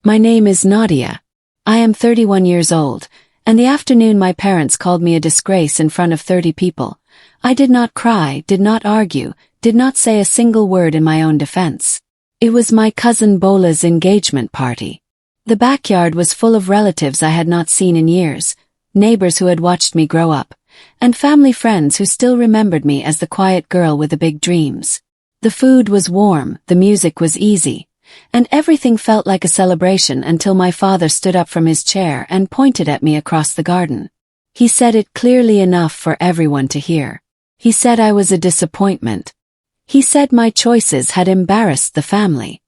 My name is Nadia. I am 31 years old, and the afternoon my parents called me a disgrace in front of 30 people. I did not cry, did not argue, did not say a single word in my own defense. It was my cousin Bola's engagement party. The backyard was full of relatives I had not seen in years, neighbors who had watched me grow up, and family friends who still remembered me as the quiet girl with the big dreams. The food was warm, the music was easy, and everything felt like a celebration until my father stood up from his chair and pointed at me across the garden. He said it clearly enough for everyone to hear. He said I was a disappointment. He said my choices had embarrassed the family.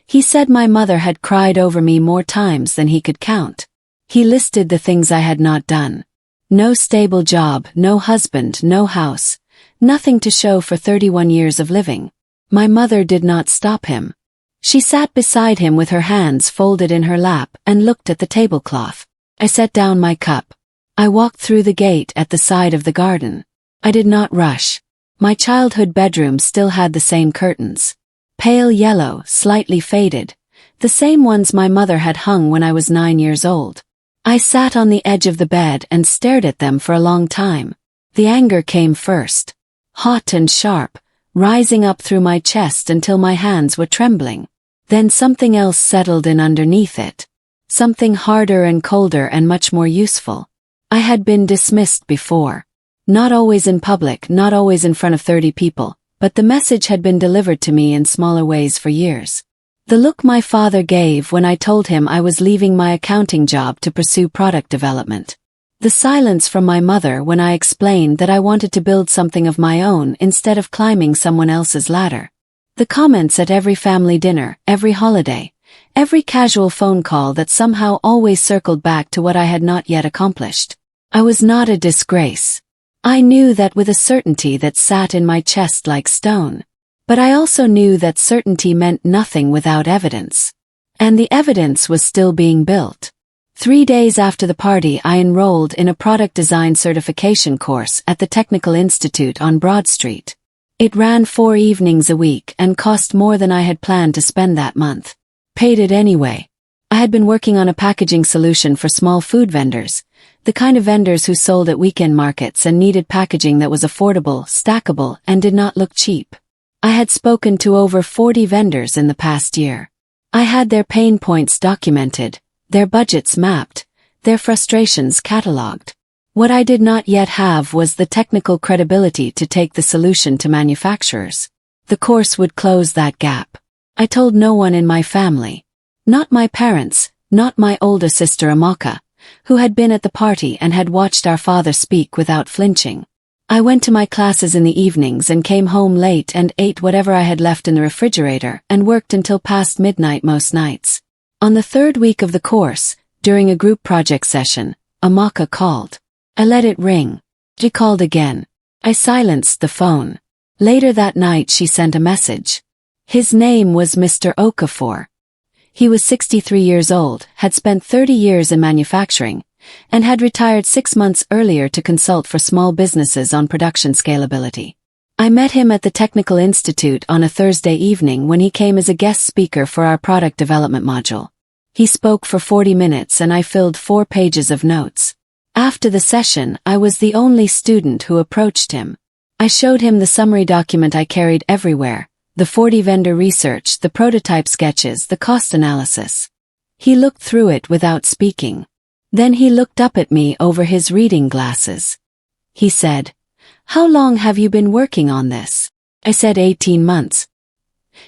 He said my mother had cried over me more times than he could count. He listed the things I had not done. No stable job, no husband, no house, nothing to show for 31 years of living. My mother did not stop him. She sat beside him with her hands folded in her lap and looked at the tablecloth. I set down my cup. I walked through the gate at the side of the garden. I did not rush. My childhood bedroom still had the same curtains. Pale yellow, slightly faded. The same ones my mother had hung when I was 9 years old. I sat on the edge of the bed and stared at them for a long time. The anger came first. Hot and sharp, rising up through my chest until my hands were trembling. Then something else settled in underneath it. Something harder and colder and much more useful. I had been dismissed before. Not always in public, not always in front of 30 people, but the message had been delivered to me in smaller ways for years. The look my father gave when I told him I was leaving my accounting job to pursue product development. The silence from my mother when I explained that I wanted to build something of my own instead of climbing someone else's ladder. The comments at every family dinner, every holiday, every casual phone call that somehow always circled back to what I had not yet accomplished. I was not a disgrace. I knew that with a certainty that sat in my chest like stone. But I also knew that certainty meant nothing without evidence. And the evidence was still being built. 3 days after the party, I enrolled in a product design certification course at the Technical Institute on Broad Street. It ran 4 evenings a week and cost more than I had planned to spend that month. Paid it anyway. I had been working on a packaging solution for small food vendors, the kind of vendors who sold at weekend markets and needed packaging that was affordable, stackable, and did not look cheap. I had spoken to over 40 vendors in the past year. I had their pain points documented, their budgets mapped, their frustrations catalogued. What I did not yet have was the technical credibility to take the solution to manufacturers. The course would close that gap. I told no one in my family. Not my parents, not my older sister Amaka, who had been at the party and had watched our father speak without flinching. I went to my classes in the evenings and came home late and ate whatever I had left in the refrigerator and worked until past midnight most nights. On the 3rd week of the course, during a group project session, Amaka called. I let it ring. She called again. I silenced the phone. Later that night she sent a message. His name was Mr. Okafor. He was 63 years old, had spent 30 years in manufacturing, and had retired 6 months earlier to consult for small businesses on production scalability. I met him at the Technical Institute on a Thursday evening when he came as a guest speaker for our product development module. He spoke for 40 minutes and I filled 4 pages of notes. After the session, I was the only student who approached him. I showed him the summary document I carried everywhere, the 40 vendor research, the prototype sketches, the cost analysis. He looked through it without speaking. Then he looked up at me over his reading glasses. He said, "How long have you been working on this?" I said 18 months.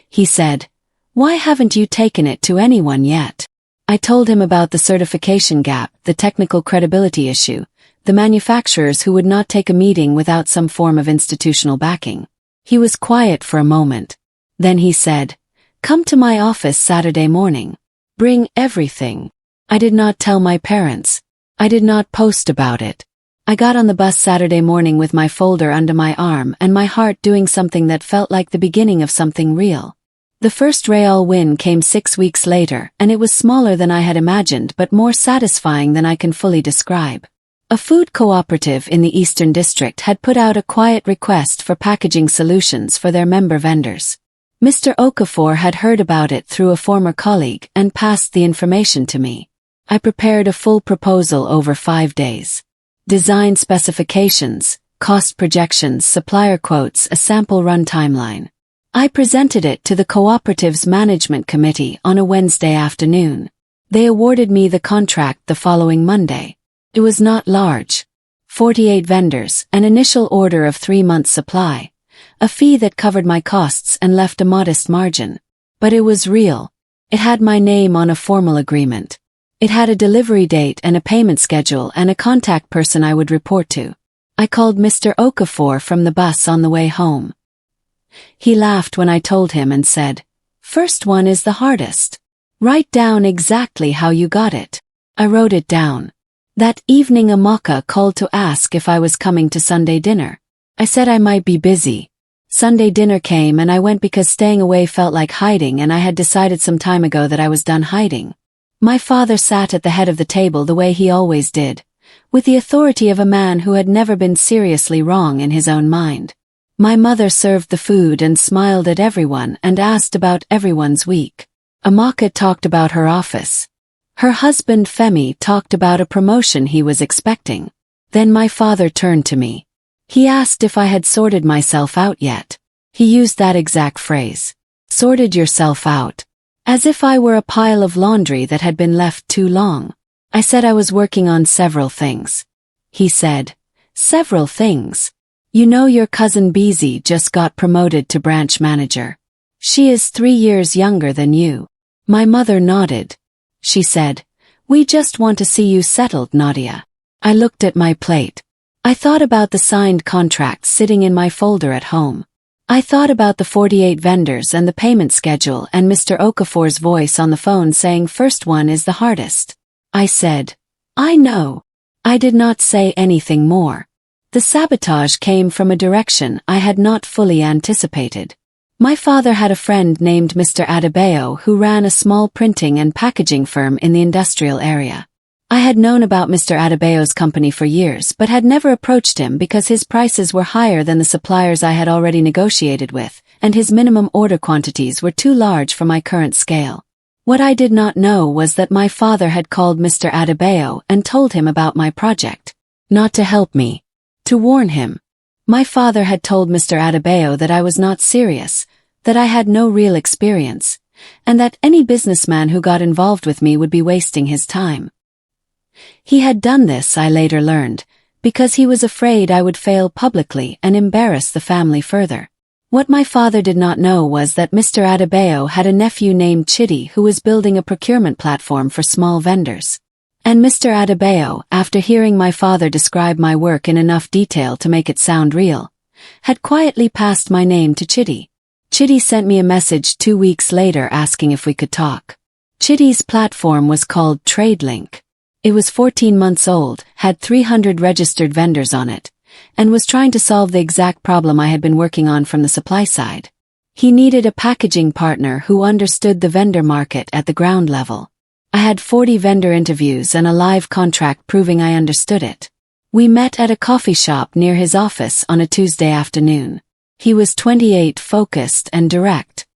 He said, "Why haven't you taken it to anyone yet?" I told him about the certification gap, the technical credibility issue, the manufacturers who would not take a meeting without some form of institutional backing. He was quiet for a moment. Then he said, "Come to my office Saturday morning. Bring everything." I did not tell my parents. I did not post about it. I got on the bus Saturday morning with my folder under my arm and my heart doing something that felt like the beginning of something real. The first Real win came 6 weeks later, and it was smaller than I had imagined but more satisfying than I can fully describe. A food cooperative in the Eastern District had put out a quiet request for packaging solutions for their member vendors. Mr. Okafor had heard about it through a former colleague and passed the information to me. I prepared a full proposal over 5 days. Design specifications, cost projections, supplier quotes, a sample run timeline. I presented it to the cooperative's management committee on a Wednesday afternoon. They awarded me the contract the following Monday. It was not large. 48 vendors, an initial order of 3 months' supply, a fee that covered my costs and left a modest margin. But it was real. It had my name on a formal agreement. It had a delivery date and a payment schedule and a contact person I would report to. I called Mr. Okafor from the bus on the way home. He laughed when I told him and said, "First one is the hardest. Write down exactly how you got it." I wrote it down. That evening Amaka called to ask if I was coming to Sunday dinner. I said I might be busy. Sunday dinner came and I went because staying away felt like hiding, and I had decided some time ago that I was done hiding. My father sat at the head of the table the way he always did, with the authority of a man who had never been seriously wrong in his own mind. My mother served the food and smiled at everyone and asked about everyone's week. Amaka talked about her office. Her husband Femi talked about a promotion he was expecting. Then my father turned to me. He asked if I had sorted myself out yet. He used that exact phrase. Sorted yourself out. As if I were a pile of laundry that had been left too long. I said I was working on several things. He said, "Several things? You know your cousin Beezy just got promoted to branch manager. She is 3 years younger than you." My mother nodded. She said, "We just want to see you settled, Nadia." I looked at my plate. I thought about the signed contracts sitting in my folder at home. I thought about the 48 vendors and the payment schedule and Mr. Okafor's voice on the phone saying first one is the hardest. I said, "I know." I did not say anything more. The sabotage came from a direction I had not fully anticipated. My father had a friend named Mr. Adebayo who ran a small printing and packaging firm in the industrial area. I had known about Mr. Adebayo's company for years but had never approached him because his prices were higher than the suppliers I had already negotiated with, and his minimum order quantities were too large for my current scale. What I did not know was that my father had called Mr. Adebayo and told him about my project. Not to help me. To warn him. My father had told Mr. Adebayo that I was not serious, that I had no real experience, and that any businessman who got involved with me would be wasting his time. He had done this, I later learned, because he was afraid I would fail publicly and embarrass the family further. What my father did not know was that Mr. Adebayo had a nephew named Chidi who was building a procurement platform for small vendors. And Mr. Adebayo, after hearing my father describe my work in enough detail to make it sound real, had quietly passed my name to Chidi. Chidi sent me a message 2 weeks later asking if we could talk. Chidi's platform was called TradeLink. It was 14 months old, had 300 registered vendors on it, and was trying to solve the exact problem I had been working on from the supply side. He needed a packaging partner who understood the vendor market at the ground level. I had 40 vendor interviews and a live contract proving I understood it. We met at a coffee shop near his office on a Tuesday afternoon. He was 28, focused and direct.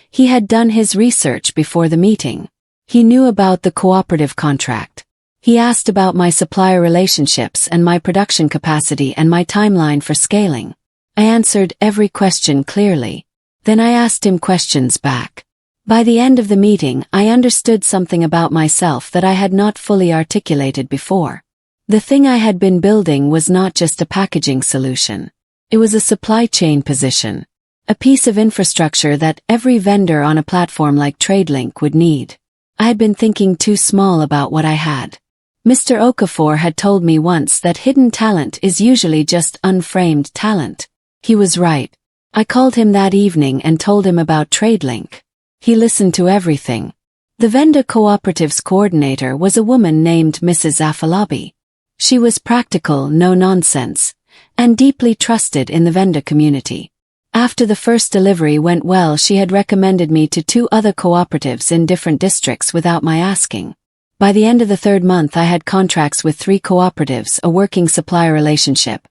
He had done his research before the meeting. He knew about the cooperative contract. He asked about my supplier relationships and my production capacity and my timeline for scaling. I answered every question clearly. Then I asked him questions back. By the end of the meeting, I understood something about myself that I had not fully articulated before. The thing I had been building was not just a packaging solution. It was a supply chain position. A piece of infrastructure that every vendor on a platform like TradeLink would need. I had been thinking too small about what I had. Mr. Okafor had told me once that hidden talent is usually just unframed talent. He was right. I called him that evening and told him about TradeLink. He listened to everything. The vendor cooperatives coordinator was a woman named Mrs. Afalabi. She was practical, no nonsense, and deeply trusted in the vendor community. After the first delivery went well, she had recommended me to 2 other cooperatives in different districts without my asking. By the end of the 3rd month I had contracts with 3 cooperatives, a working supplier relationship,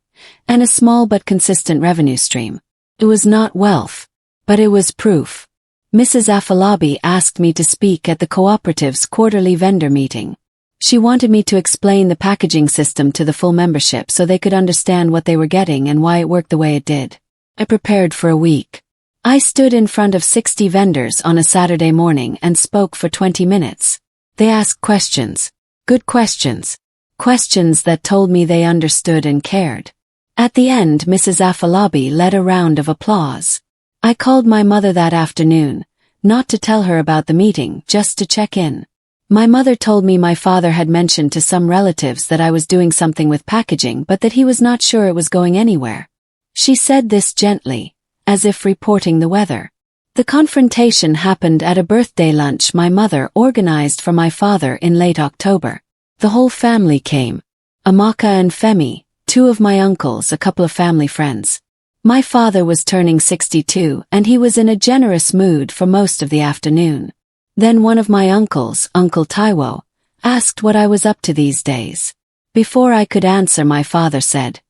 and a small but consistent revenue stream. It was not wealth, But it was proof. Mrs. Afalabi asked me to speak at the cooperative's quarterly vendor meeting. She wanted me to explain the packaging system to the full membership so they could understand what they were getting and why it worked the way it did. I prepared for a week. I stood in front of 60 vendors on a Saturday morning and spoke for 20 minutes. They asked questions. Good questions. Questions that told me they understood and cared. At the end, Mrs. Afalabi led a round of applause. I called my mother that afternoon, not to tell her about the meeting, just to check in. My mother told me my father had mentioned to some relatives that I was doing something with packaging but that he was not sure it was going anywhere. She said this gently, as if reporting the weather. The confrontation happened at a birthday lunch my mother organized for my father in late October. The whole family came. Amaka and Femi, two of my uncles, a couple of family friends. My father was turning 62 and he was in a generous mood for most of the afternoon. Then one of my uncles, Uncle Taiwo, asked what I was up to these days. Before I could answer, my father said,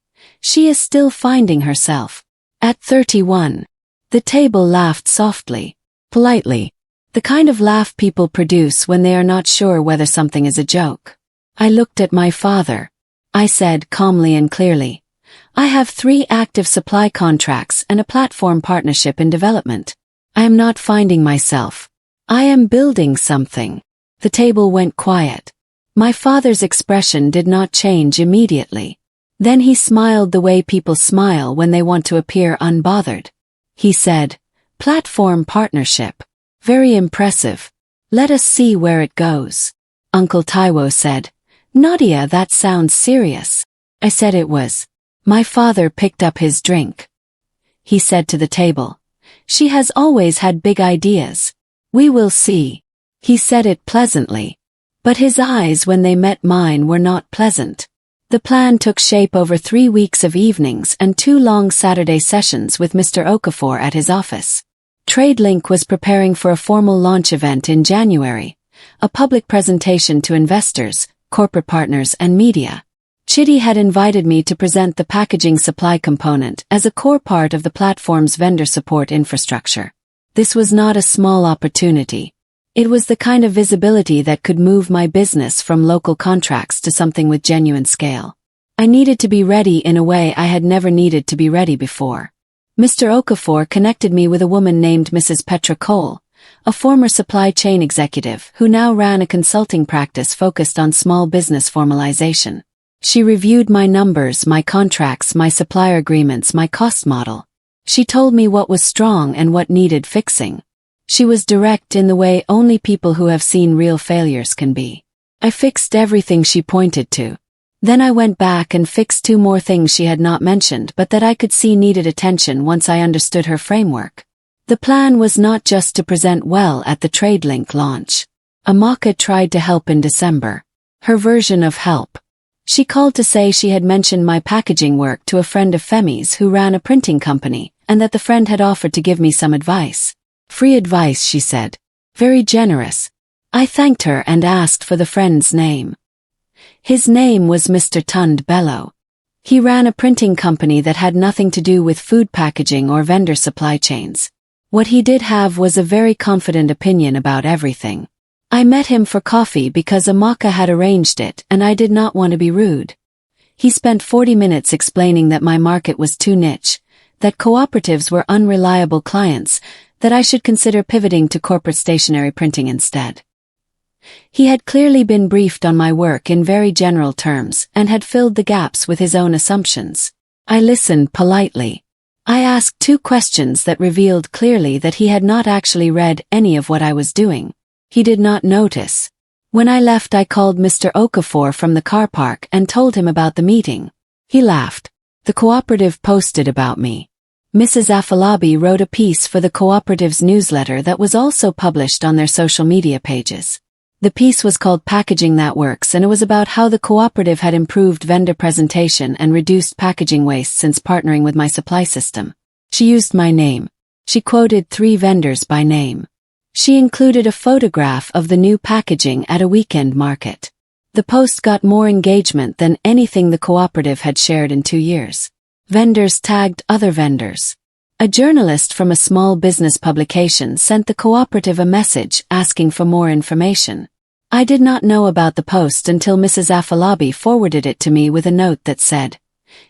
"She is still finding herself. At 31. The table laughed softly, politely. The kind of laugh people produce when they are not sure whether something is a joke. I looked at my father. I said calmly and clearly, "I have 3 active supply contracts and a platform partnership in development. I am not finding myself. I am building something." The table went quiet. My father's expression did not change immediately. Then he smiled the way people smile when they want to appear unbothered. He said, "Platform partnership. Very impressive. Let us see where it goes." Uncle Taiwo said, "Nadia, that sounds serious." I said it was. My father picked up his drink. He said to the table, "She has always had big ideas. We will see." He said it pleasantly. But his eyes when they met mine were not pleasant. The plan took shape over 3 weeks of evenings and 2 long Saturday sessions with Mr. Okafor at his office. TradeLink was preparing for a formal launch event in January, a public presentation to investors, corporate partners and media. Chitty had invited me to present the packaging supply component as a core part of the platform's vendor support infrastructure. This was not a small opportunity. It was the kind of visibility that could move my business from local contracts to something with genuine scale. I needed to be ready in a way I had never needed to be ready before. Mr. Okafor connected me with a woman named Mrs. Petra Cole, a former supply chain executive who now ran a consulting practice focused on small business formalization. She reviewed my numbers, my contracts, my supplier agreements, my cost model. She told me what was strong and what needed fixing. She was direct in the way only people who have seen real failures can be. I fixed everything she pointed to. Then I went back and fixed 2 more things she had not mentioned but that I could see needed attention once I understood her framework. The plan was not just to present well at the TradeLink launch. Amaka tried to help in December. Her version of help. She called to say she had mentioned my packaging work to a friend of Femi's who ran a printing company, and that the friend had offered to give me some advice. Free advice, she said. Very generous. I thanked her and asked for the friend's name. His name was Mr. Tund Bello. He ran a printing company that had nothing to do with food packaging or vendor supply chains. What he did have was a very confident opinion about everything. I met him for coffee because Amaka had arranged it and I did not want to be rude. He spent 40 minutes explaining that my market was too niche, that cooperatives were unreliable clients, that I should consider pivoting to corporate stationery printing instead. He had clearly been briefed on my work in very general terms and had filled the gaps with his own assumptions. I listened politely. I asked 2 questions that revealed clearly that he had not actually read any of what I was doing. He did not notice. When I left, I called Mr. Okafor from the car park and told him about the meeting. He laughed. The cooperative posted about me. Mrs. Afalabi wrote a piece for the cooperative's newsletter that was also published on their social media pages. The piece was called Packaging That Works, and it was about how the cooperative had improved vendor presentation and reduced packaging waste since partnering with my supply system. She used my name. She quoted 3 vendors by name. She included a photograph of the new packaging at a weekend market. The post got more engagement than anything the cooperative had shared in 2 years. Vendors tagged other vendors. A journalist from a small business publication sent the cooperative a message asking for more information. I did not know about the post until Mrs. Afalabi forwarded it to me with a note that said,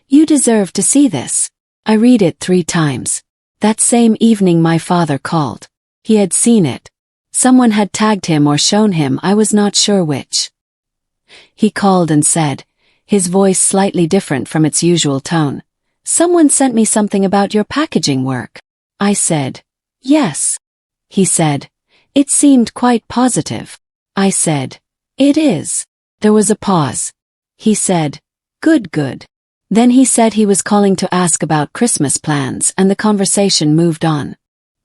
"You deserve to see this." I read it 3 times. That same evening my father called. He had seen it. Someone had tagged him or shown him, I was not sure which. He called and said, his voice slightly different from its usual tone, "Someone sent me something about your packaging work." I said, "Yes." He said, "It seemed quite positive." I said, "It is." There was a pause. He said, Good. Then he said he was calling to ask about Christmas plans, and the conversation moved on.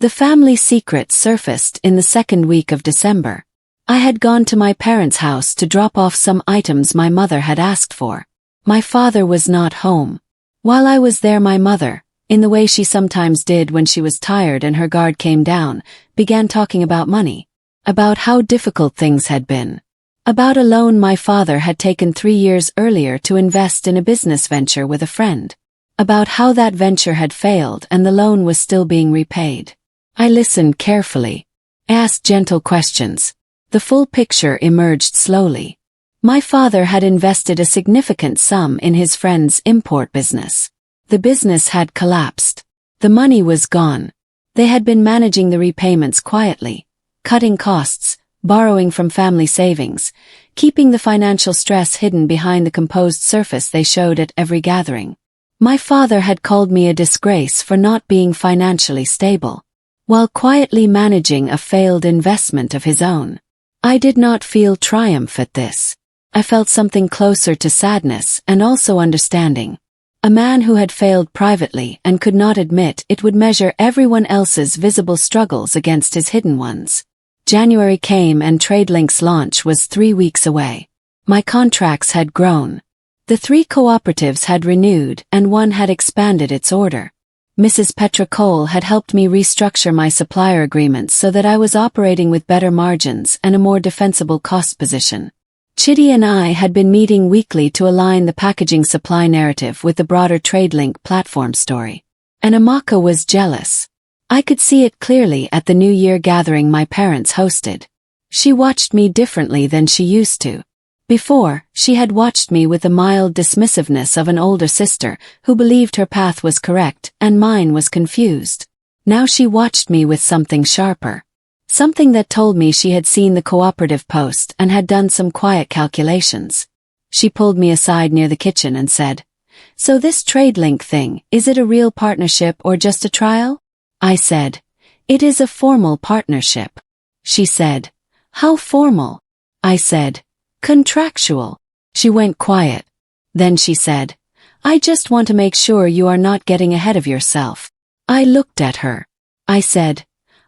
The family secret surfaced in the second week of December. I had gone to my parents' house to drop off some items my mother had asked for. My father was not home. While I was there, my mother, in the way she sometimes did when she was tired and her guard came down, began talking about money. About how difficult things had been. About a loan my father had taken 3 years earlier to invest in a business venture with a friend. About how that venture had failed and the loan was still being repaid. I listened carefully. I asked gentle questions. The full picture emerged slowly. My father had invested a significant sum in his friend's import business. The business had collapsed. The money was gone. They had been managing the repayments quietly, cutting costs, borrowing from family savings, keeping the financial stress hidden behind the composed surface they showed at every gathering. My father had called me a disgrace for not being financially stable, while quietly managing a failed investment of his own. I did not feel triumph at this. I felt something closer to sadness and also understanding. A man who had failed privately and could not admit it would measure everyone else's visible struggles against his hidden ones. January came and TradeLink's launch was 3 weeks away. My contracts had grown. The 3 cooperatives had renewed and one had expanded its order. Mrs. Petra Cole had helped me restructure my supplier agreements so that I was operating with better margins and a more defensible cost position. Chitty and I had been meeting weekly to align the packaging supply narrative with the broader TradeLink platform story. And Amaka was jealous. I could see it clearly at the New Year gathering my parents hosted. She watched me differently than she used to. Before, she had watched me with the mild dismissiveness of an older sister who believed her path was correct and mine was confused. Now she watched me with something sharper. Something that told me she had seen the cooperative post and had done some quiet calculations. She pulled me aside near the kitchen and said, "So this TradeLink thing, is it a real partnership or just a trial?" I said, "It is a formal partnership." She said, "How formal?" I said, "Contractual." She went quiet. Then she said, "I just want to make sure you are not getting ahead of yourself." I looked at her. I said,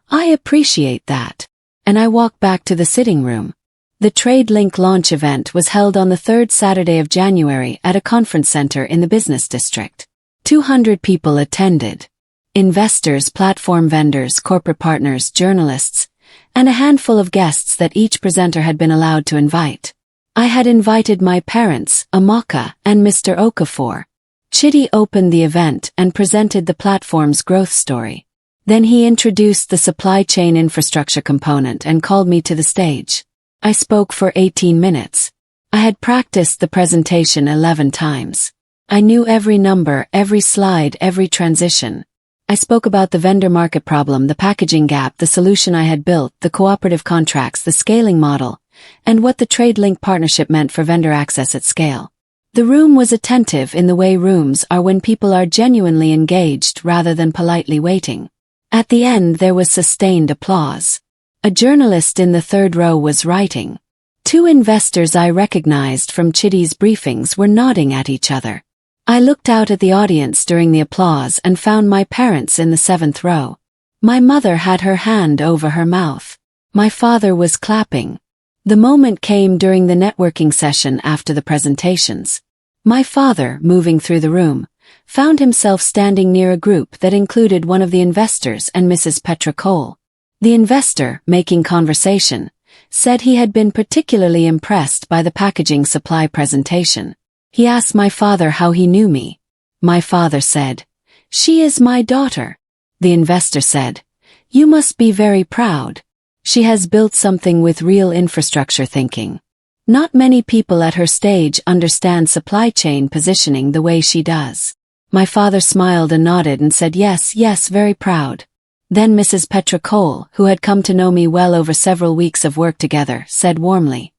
"I appreciate that." And I walked back to the sitting room. The TradeLink launch event was held on the 3rd Saturday of January at a conference center in the business district. 200 people attended. Investors, platform vendors, corporate partners, journalists, and a handful of guests that each presenter had been allowed to invite. I had invited my parents, Amaka, and Mr. Okafor. Chitty opened the event and presented the platform's growth story. Then he introduced the supply chain infrastructure component and called me to the stage. I spoke for 18 minutes. I had practiced the presentation 11 times. I knew every number, every slide, every transition. I spoke about the vendor market problem, the packaging gap, the solution I had built, the cooperative contracts, the scaling model, and what the TradeLink partnership meant for vendor access at scale. The room was attentive in the way rooms are when people are genuinely engaged rather than politely waiting. At the end there was sustained applause. A journalist in the 3rd row was writing. 2 investors I recognized from Chitty's briefings were nodding at each other. I looked out at the audience during the applause and found my parents in the 7th row. My mother had her hand over her mouth. My father was clapping. The moment came during the networking session after the presentations. My father, moving through the room, found himself standing near a group that included one of the investors and Mrs. Petra Cole. The investor, making conversation, said he had been particularly impressed by the packaging supply presentation. He asked my father how he knew me. My father said, "She is my daughter." the investor said. You must be very proud. She has built something with real infrastructure thinking. Not many people at her stage understand supply chain positioning the way she does. My father smiled and nodded and said yes, yes, very proud. Then Mrs. Petra Cole, who had come to know me well over several weeks of work together, said warmly.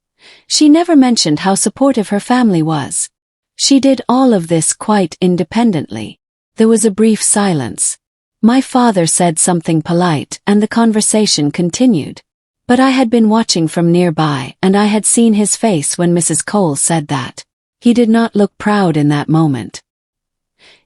She never mentioned how supportive her family was. She did all of this quite independently. There was a brief silence. My father said something polite and the conversation continued. But I had been watching from nearby and I had seen his face when Mrs. Cole said that. He did not look proud in that moment.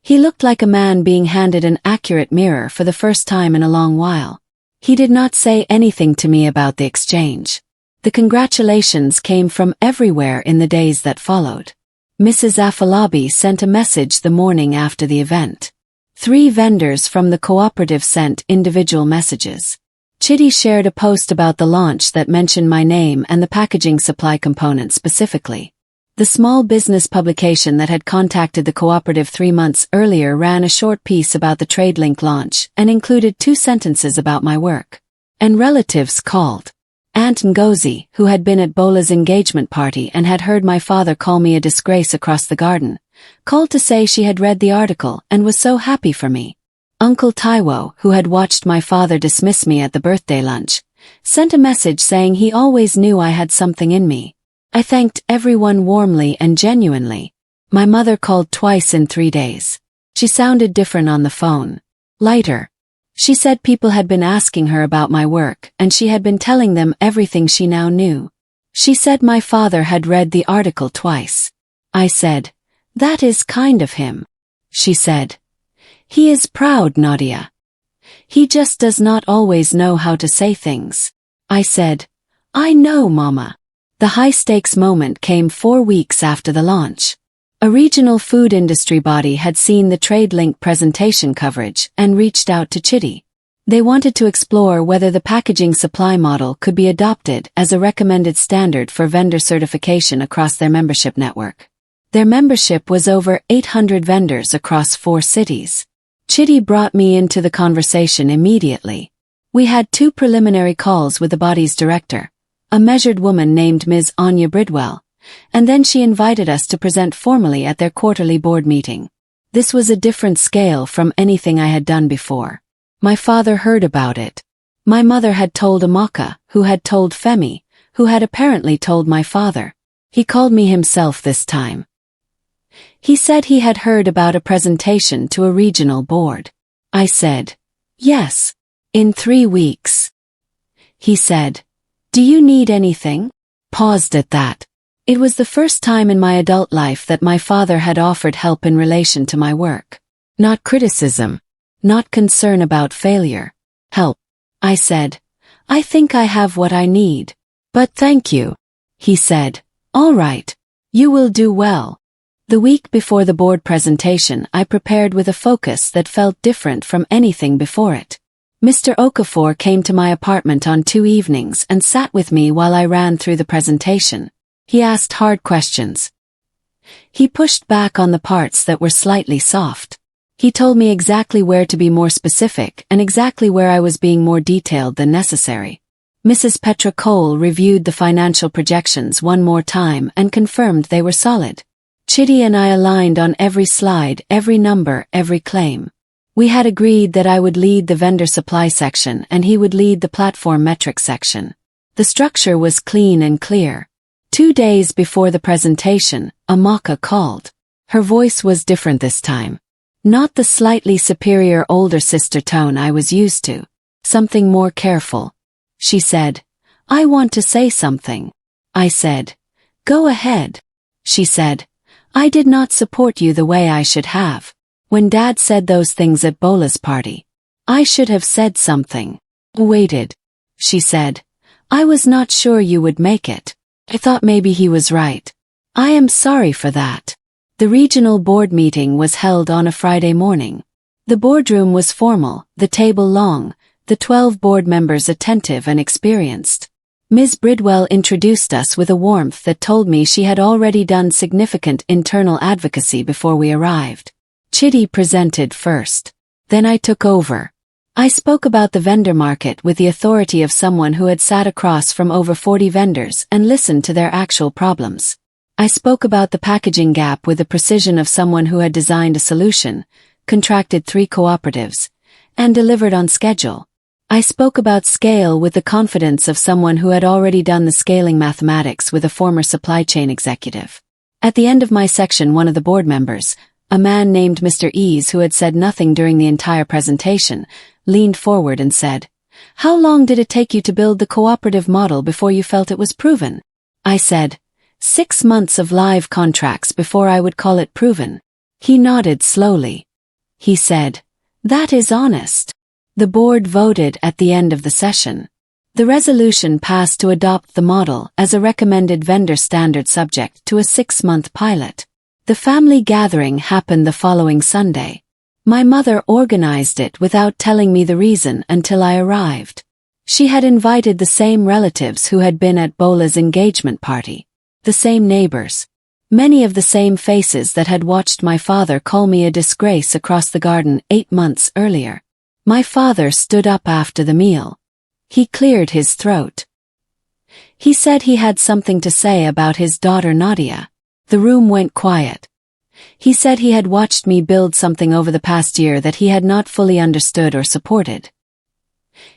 He looked like a man being handed an accurate mirror for the first time in a long while. He did not say anything to me about the exchange. The congratulations came from everywhere in the days that followed. Mrs. Afalabi sent a message the morning after the event. 3 vendors from the cooperative sent individual messages. Chitty shared a post about the launch that mentioned my name and the packaging supply component specifically. The small business publication that had contacted the cooperative 3 months earlier ran a short piece about the TradeLink launch and included 2 sentences about my work. And relatives called. Aunt Ngozi, who had been at Bola's engagement party and had heard my father call me a disgrace across the garden, called to say she had read the article and was so happy for me. Uncle Taiwo, who had watched my father dismiss me at the birthday lunch, sent a message saying he always knew I had something in me. I thanked everyone warmly and genuinely. My mother called twice in 3 days. She sounded different on the phone. Lighter. She said people had been asking her about my work and she had been telling them everything she now knew. She said my father had read the article twice. I said, "That is kind of him." She said, "He is proud, Nadia. He just does not always know how to say things." I said, "I know, Mama." The high-stakes moment came 4 weeks after the launch. A regional food industry body had seen the TradeLink presentation coverage and reached out to Chitty. They wanted to explore whether the packaging supply model could be adopted as a recommended standard for vendor certification across their membership network. Their membership was over 800 vendors across 4 cities. Chitty brought me into the conversation immediately. We had 2 preliminary calls with the body's director, a measured woman named Ms. Anya Bridwell, and then she invited us to present formally at their quarterly board meeting. This was a different scale from anything I had done before. My father heard about it. My mother had told Amaka, who had told Femi, who had apparently told my father. He called me himself this time. He said he had heard about a presentation to a regional board. I said, "Yes. In 3 weeks." He said, "Do you need anything?" Paused at that. It was the first time in my adult life that my father had offered help in relation to my work. Not criticism. Not concern about failure. Help. I said, "I think I have what I need. But thank you." He said, "All right. You will do well." The week before the board presentation, I prepared with a focus that felt different from anything before it. Mr. Okafor came to my apartment on 2 evenings and sat with me while I ran through the presentation. He asked hard questions. He pushed back on the parts that were slightly soft. He told me exactly where to be more specific and exactly where I was being more detailed than necessary. Mrs. Petra Cole reviewed the financial projections one more time and confirmed they were solid. Chitty and I aligned on every slide, every number, every claim. We had agreed that I would lead the vendor supply section and he would lead the platform metrics section. The structure was clean and clear. 2 days before the presentation, Amaka called. Her voice was different this time. Not the slightly superior older sister tone I was used to. Something more careful. She said, "I want to say something." I said, "Go ahead." She said, "I did not support you the way I should have. When Dad said those things at Bola's party, I should have said something." "Waited," she said. "I was not sure you would make it. I thought maybe he was right. I am sorry for that." The regional board meeting was held on a Friday morning. The boardroom was formal, the table long, the 12 board members attentive and experienced. Ms. Bridwell introduced us with a warmth that told me she had already done significant internal advocacy before we arrived. Chitty presented first. Then I took over. I spoke about the vendor market with the authority of someone who had sat across from over 40 vendors and listened to their actual problems. I spoke about the packaging gap with the precision of someone who had designed a solution, contracted 3 cooperatives, and delivered on schedule. I spoke about scale with the confidence of someone who had already done the scaling mathematics with a former supply chain executive. At the end of my section, one of the board members, a man named Mr. Ease, who had said nothing during the entire presentation, leaned forward and said, "How long did it take you to build the cooperative model before you felt it was proven?" I said, 6 months of live contracts before I would call it proven. He nodded slowly. He said, "That is honest." The board voted at the end of the session. The resolution passed to adopt the model as a recommended vendor standard subject to a 6-month pilot. The family gathering happened the following Sunday. My mother organized it without telling me the reason until I arrived. She had invited the same relatives who had been at Bola's engagement party, the same neighbors, many of the same faces that had watched my father call me a disgrace across the garden 8 months earlier. My father stood up after the meal. He cleared his throat. He said he had something to say about his daughter Nadia. The room went quiet. He said he had watched me build something over the past year that he had not fully understood or supported.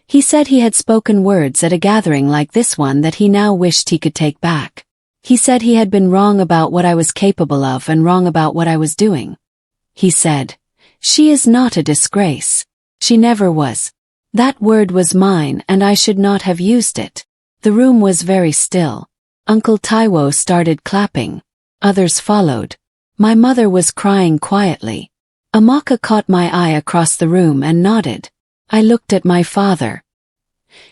He said he had spoken words at a gathering like this one that he now wished he could take back. He said he had been wrong about what I was capable of and wrong about what I was doing. He said, "She is not a disgrace. She never was. That word was mine and I should not have used it." The room was very still. Uncle Taiwo started clapping. Others followed. My mother was crying quietly. Amaka caught my eye across the room and nodded. I looked at my father.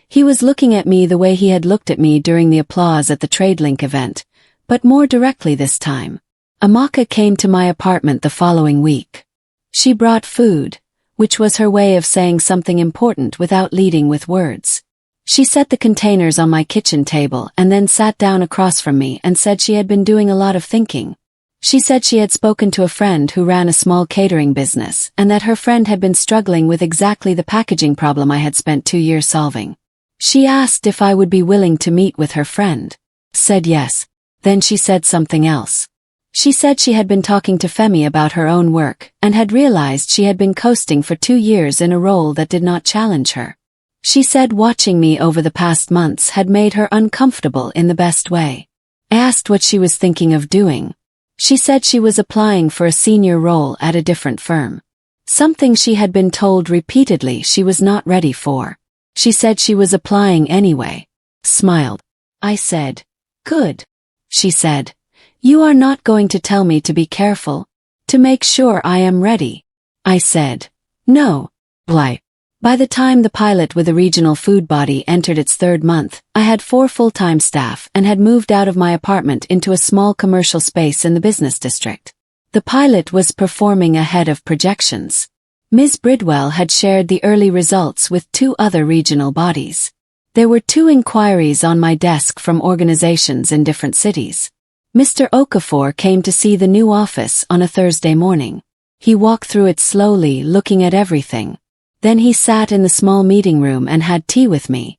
He was looking at me the way he had looked at me during the applause at the TradeLink event, but more directly this time. Amaka came to my apartment the following week. She brought food, which was her way of saying something important without leading with words. She set the containers on my kitchen table and then sat down across from me and said she had been doing a lot of thinking. She said she had spoken to a friend who ran a small catering business and that her friend had been struggling with exactly the packaging problem I had spent 2 years solving. She asked if I would be willing to meet with her friend. Said yes. Then she said something else. She said she had been talking to Femi about her own work and had realized she had been coasting for 2 years in a role that did not challenge her. She said watching me over the past months had made her uncomfortable in the best way. I asked what she was thinking of doing. She said she was applying for a senior role at a different firm. Something she had been told repeatedly she was not ready for. She said she was applying anyway. Smiled. I said, "Good." She said, "You are not going to tell me to be careful? To make sure I am ready?" I said, "No." Bly. By the time the pilot with a regional food body entered its 3rd month, I had 4 full-time staff and had moved out of my apartment into a small commercial space in the business district. The pilot was performing ahead of projections. Ms. Bridwell had shared the early results with 2 other regional bodies. There were 2 inquiries on my desk from organizations in different cities. Mr. Okafor came to see the new office on a Thursday morning. He walked through it slowly, looking at everything. Then he sat in the small meeting room and had tea with me.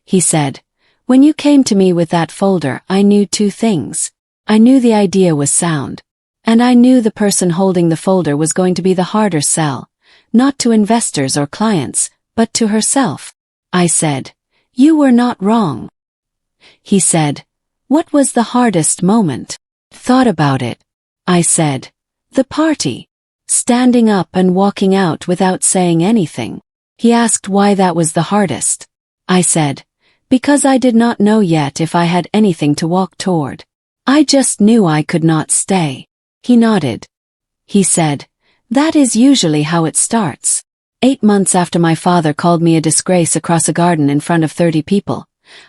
He said, "When you came to me with that folder, I knew 2 things. I knew the idea was sound. And I knew the person holding the folder was going to be the harder sell, not to investors or clients, but to herself." I said, "You were not wrong." He said, "What was the hardest moment?" "Thought about it." I said, "The party. Standing up and walking out without saying anything." He asked why that was the hardest. I said, "Because I did not know yet if I had anything to walk toward. I just knew I could not stay." He nodded. He said, "That is usually how it starts." 8 months after my father called me a disgrace across a garden in front of 30 people,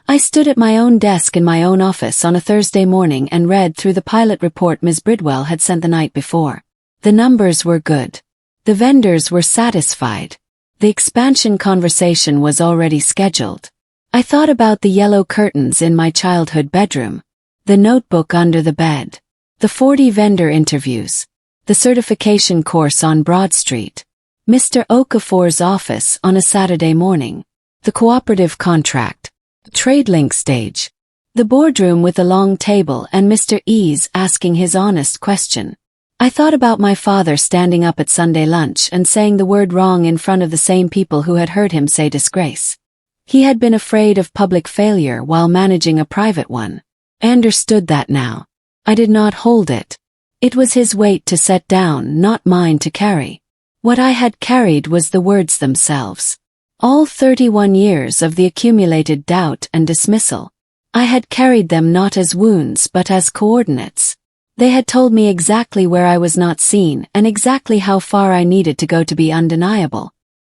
I stood at my own desk in my own office on a Thursday morning and read through the pilot report Ms. Bridwell had sent the night before. The numbers were good. The vendors were satisfied. The expansion conversation was already scheduled. I thought about the yellow curtains in my childhood bedroom, the notebook under the bed, the 40 vendor interviews, the certification course on Broad Street. Mr. Okafor's office on a Saturday morning. The cooperative contract. Trade link stage. The boardroom with the long table and Mr. E's asking his honest question. I thought about my father standing up at Sunday lunch and saying the word wrong in front of the same people who had heard him say disgrace. He had been afraid of public failure while managing a private one. I understood that now. I did not hold it. It was his weight to set down, not mine to carry. What I had carried was the words themselves. All 31 years of the accumulated doubt and dismissal. I had carried them not as wounds but as coordinates. They had told me exactly where I was not seen and exactly how far I needed to go to be undeniable.